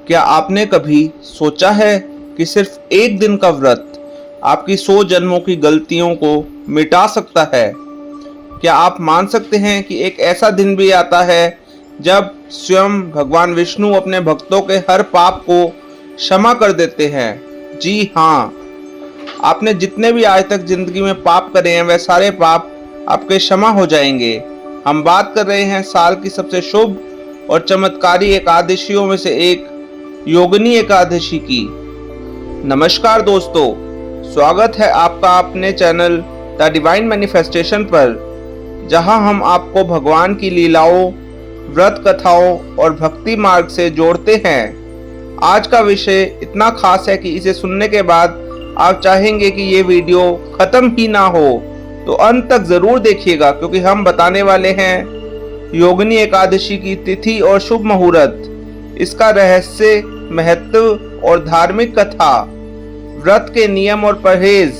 क्या आपने कभी सोचा है कि सिर्फ एक दिन का व्रत आपकी 100 जन्मों की गलतियों को मिटा सकता है? क्या आप मान सकते हैं कि एक ऐसा दिन भी आता है जब स्वयं भगवान विष्णु अपने भक्तों के हर पाप को क्षमा कर देते हैं? जी हाँ, आपने जितने भी आज तक जिंदगी में पाप करे हैं वह सारे पाप आपके क्षमा हो जाएंगे। हम बात कर रहे हैं साल की सबसे शुभ और चमत्कारी एकादशियों में से एक योगिनी एकादशी की। नमस्कार दोस्तों, स्वागत है आपका अपने चैनल द डिवाइन मैनिफेस्टेशन पर, जहां हम आपको भगवान की लीलाओं, व्रत कथाओं और भक्ति मार्ग से जोड़ते हैं। आज का विषय इतना खास है कि इसे सुनने के बाद आप चाहेंगे कि ये वीडियो खत्म ही ना हो, तो अंत तक जरूर देखिएगा, क्योंकि हम बताने वाले हैं योगिनी एकादशी की तिथि और शुभ मुहूर्त, इसका रहस्य, महत्व और धार्मिक कथा, व्रत के नियम और परहेज,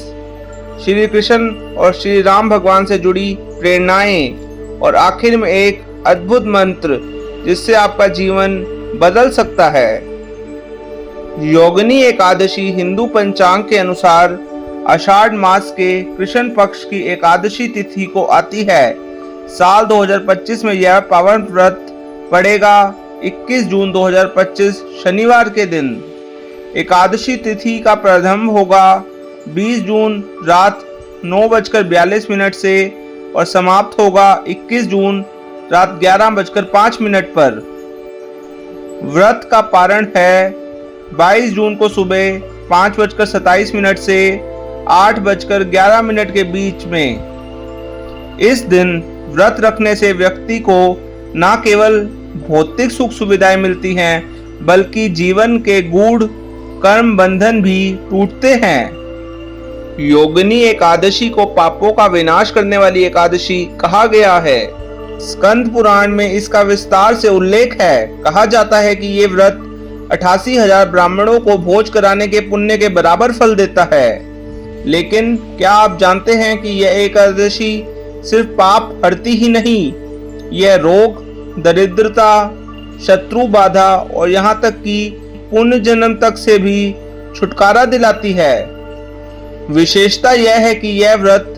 श्री कृष्ण और श्री राम भगवान से जुड़ी प्रेरणाएं और आखिर में एक अद्भुत मंत्र जिससे आपका जीवन बदल सकता है। योगिनी एकादशी हिंदू पंचांग के अनुसार आषाढ़ मास के कृष्ण पक्ष की एकादशी तिथि को आती है। साल 2025 में यह पावन व्रत पड़ेगा 21 जून 2025 शनिवार के दिन। एकादशी तिथि का प्रारंभ होगा 20 जून रात 9:42 से और समाप्त होगा 21 जून रात 11:05 पर। व्रत का पारण है 22 जून को सुबह 5:27 से 8:11 के बीच में। इस दिन व्रत रखने से व्यक्ति को न केवल भौतिक सुख सुविधाएं मिलती हैं, बल्कि जीवन के गूढ़ कर्म बंधन भी टूटते हैं। योगिनी एकादशी को पापों का विनाश करने वाली एकादशी कहा गया है। स्कंद पुराण में इसका विस्तार से उल्लेख है। कहा जाता है कि ये व्रत 88,000 ब्राह्मणों को भोज कराने के पुण्य के बराबर फल देता है। लेकिन क्या आप जानते हैं कि यह एकादशी सिर्फ पाप हरती ही नहीं, यह रोग, दरिद्रता, शत्रु बाधा और यहाँ तक कि पुण्य जन्म तक से भी छुटकारा दिलाती है। विशेषता यह है कि यह व्रत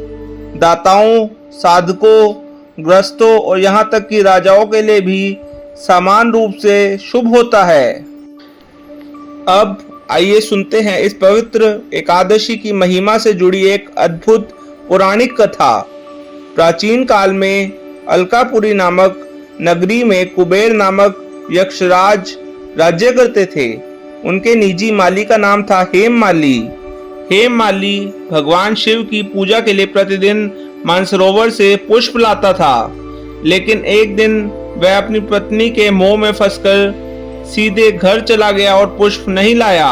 दाताओं, साधकों, ग्रस्तों और यहाँ तक कि राजाओं के लिए भी समान रूप से शुभ होता है। अब आइए सुनते हैं इस पवित्र एकादशी की महिमा से जुड़ी एक अद्भुत पौराणिक कथा। प्राचीन काल में अलकापुरी नामक नगरी में कुबेर नामक यक्षराज राज्य करते थे। उनके निजी माली का नाम था हेममाली। हेममाली भगवान शिव की पूजा के लिए प्रतिदिन मानसरोवर से पुष्प लाता था, लेकिन एक दिन वह अपनी पत्नी के मोह में फंसकर सीधे घर चला गया और पुष्प नहीं लाया।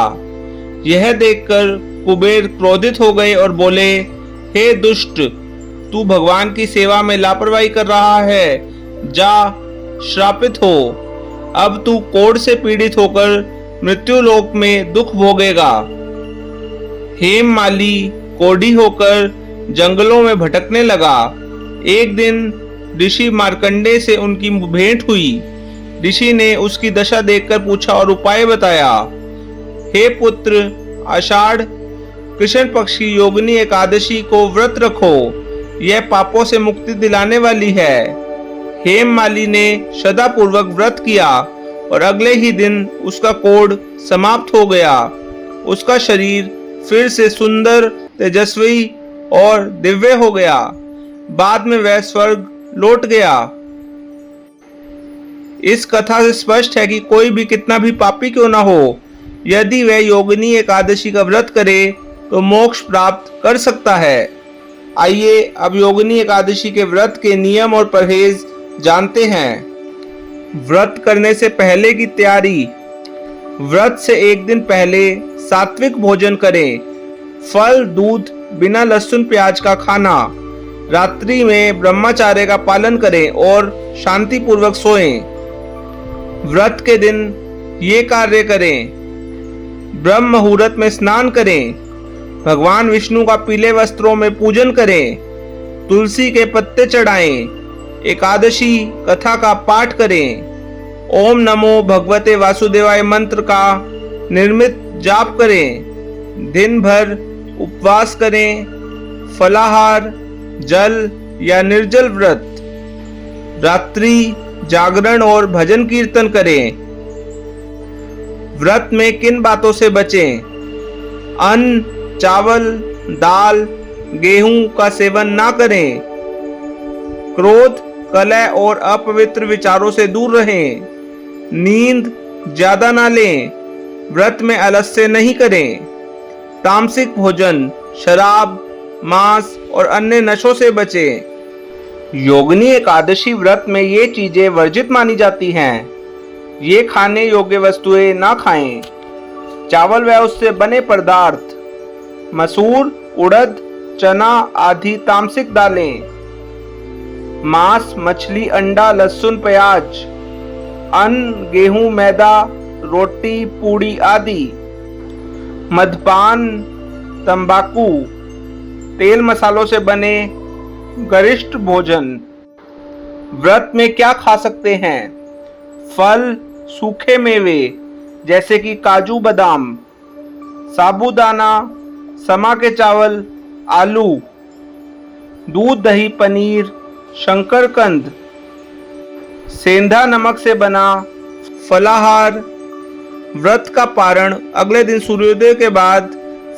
यह देखकर कुबेर क्रोधित हो गए और बोले, हे दुष्ट, तू भगवान की सेवा में लापरवाही कर रहा है, जा, श्रापित हो। अब तू कोढ़ से पीड़ित होकर मृत्युलोक में दुख भोगेगा। हेममाली कोढ़ी होकर जंगलों में भटकने लगा। एक दिन ऋषि मार्कंडे से उनकी भेंट हुई। ऋषि ने उसकी दशा देखकर पूछा और उपाय बताया। हे पुत्र, आषाढ़ कृष्ण पक्ष की योगिनी एकादशी को व्रत रखो, यह पापों से मुक्ति दिलाने वाली है। हेममाली ने श्रद्धापूर्वक व्रत किया और अगले ही दिन उसका कोढ़ समाप्त हो गया। उसका शरीर फिर से सुंदर, तेजस्वी और दिव्य हो गया। बाद में वह स्वर्ग लौट गया। इस कथा से स्पष्ट है कि कोई भी कितना भी पापी क्यों ना हो, यदि वह योगिनी एकादशी का व्रत करे तो मोक्ष प्राप्त कर सकता है। आइए अब योगिनी एकादशी के व्रत के नियम और परहेज जानते हैं। व्रत करने से पहले की तैयारी। व्रत से एक दिन पहले सात्विक भोजन करें। फल, दूध, बिना लहसुन प्याज का खाना। रात्रि में ब्रह्मचर्य का पालन करें और शांति पूर्वक सोएं। व्रत के दिन ये कार्य करें। ब्रह्म मुहूर्त में स्नान करें। भगवान विष्णु का पीले वस्त्रों में पूजन करें। तुलसी के पत्ते चढ़ाएं। एकादशी कथा का पाठ करें। ओम नमो भगवते वासुदेवाय मंत्र का निर्मित जाप करें। दिन भर उपवास करें। फलाहार, जल या निर्जल व्रत, रात्रि जागरण और भजन कीर्तन करें। व्रत में किन बातों से बचें? अन्न, चावल, दाल, गेहूं का सेवन ना करें। क्रोध, कलह और अपवित्र विचारों से दूर रहें। नींद ज्यादा ना लें। व्रत में आलस्य नहीं करें। तामसिक भोजन, शराब, मांस और अन्य नशों से बचें। योगिनी एकादशी व्रत में ये चीजें वर्जित मानी जाती हैं। ये खाने योग्य वस्तुएं ना खाएं। चावल व उससे बने पदार्थ, मसूर, उड़द, चना आदि तामसिक दालें। मांस, मछली, अंडा, लहसुन, प्याज। अन्न, गेहूं, मैदा, रोटी, पूड़ी आदि। मद्यपान, तंबाकू, तेल मसालों से बने गरिष्ठ भोजन। व्रत में क्या खा सकते हैं? फल, सूखे मेवे जैसे कि काजू, बादाम, साबूदाना, समा के चावल, आलू, दूध, दही, पनीर, शंकरकंद। सेंधा नमक से बना फलाहार। व्रत का पारण अगले दिन सूर्योदय के बाद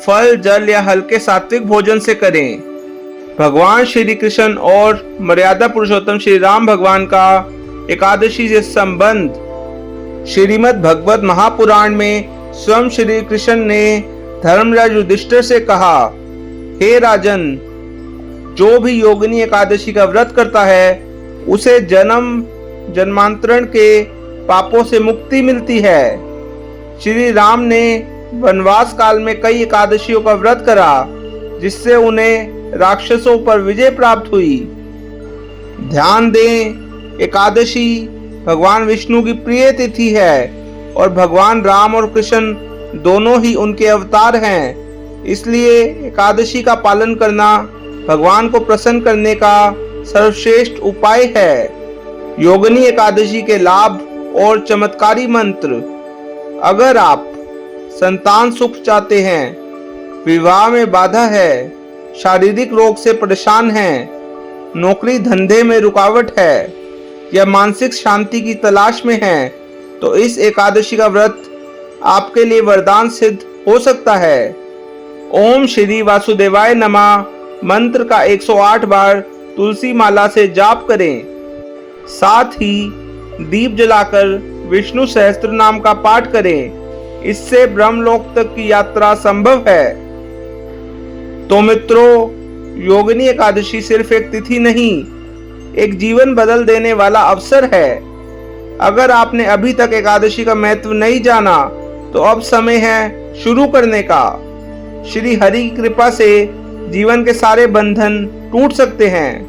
फल, जल या हल्के सात्विक भोजन से करें। भगवान श्री कृष्ण और मर्यादा पुरुषोत्तम श्री राम भगवान का एकादशी से संबंध श्रीमद् भगवत महापुराण में स्वयं श्री कृष्ण ने धर्मराज युधिष्ठिर से कहा, हे राजन, जो भी योगिनी एकादशी का व्रत करता है उसे जन्म जन्मांतरण के पापों से मुक्ति मिलती है। श्री राम ने वनवास काल में कई एकादशियों का व्रत करा, जिससे उन्हें राक्षसों पर विजय प्राप्त हुई। ध्यान दें, एकादशी भगवान विष्णु की प्रिय तिथि है और भगवान राम और कृष्ण दोनों ही उनके अवतार हैं। इसलिए एकादशी का पालन करना भगवान को प्रसन्न करने का सर्वश्रेष्ठ उपाय है। योगिनी एकादशी के लाभ और चमत्कारी मंत्र। अगर आप संतान सुख चाहते हैं, विवाह में बाधा है, शारीरिक रोग से परेशान हैं, नौकरी धंधे में रुकावट है या मानसिक शांति की तलाश में हैं, तो इस एकादशी का व्रत आपके लिए वरदान सिद्ध हो सकता है। ओम श्री वासुदेवाय नमः मंत्र का 108 बार तुलसी माला से जाप करें। साथ ही दीप जलाकर विष्णु सहस्त्र नाम का पाठ करें। इससे ब्रह्मलोक तक की यात्रा संभव है। तो मित्रों, योगिनी एकादशी सिर्फ एक तिथि नहीं, एक जीवन बदल देने वाला अवसर है। अगर आपने अभी तक एकादशी का महत्व नहीं जाना तो अब समय है शुरू करने का। श्री हरि की कृपा से जीवन के सारे बंधन टूट सकते हैं।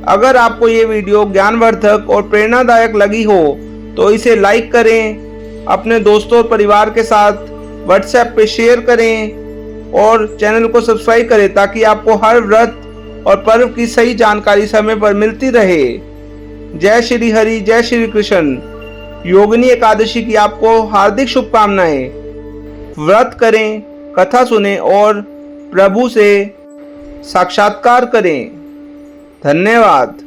अगर आपको ये वीडियो ज्ञानवर्धक और प्रेरणादायक लगी हो तो इसे लाइक करें, अपने दोस्तों और परिवार के साथ व्हाट्सएप पे शेयर करें और चैनल को सब्सक्राइब करें ताकि आपको हर व्रत और पर्व की सही जानकारी समय पर मिलती रहे। जय श्री हरि, जय श्री कृष्ण। योगिनी एकादशी की आपको हार्दिक शुभकामनाएं। व्रत करें, कथा सुने और प्रभु से साक्षात्कार करें। धन्यवाद।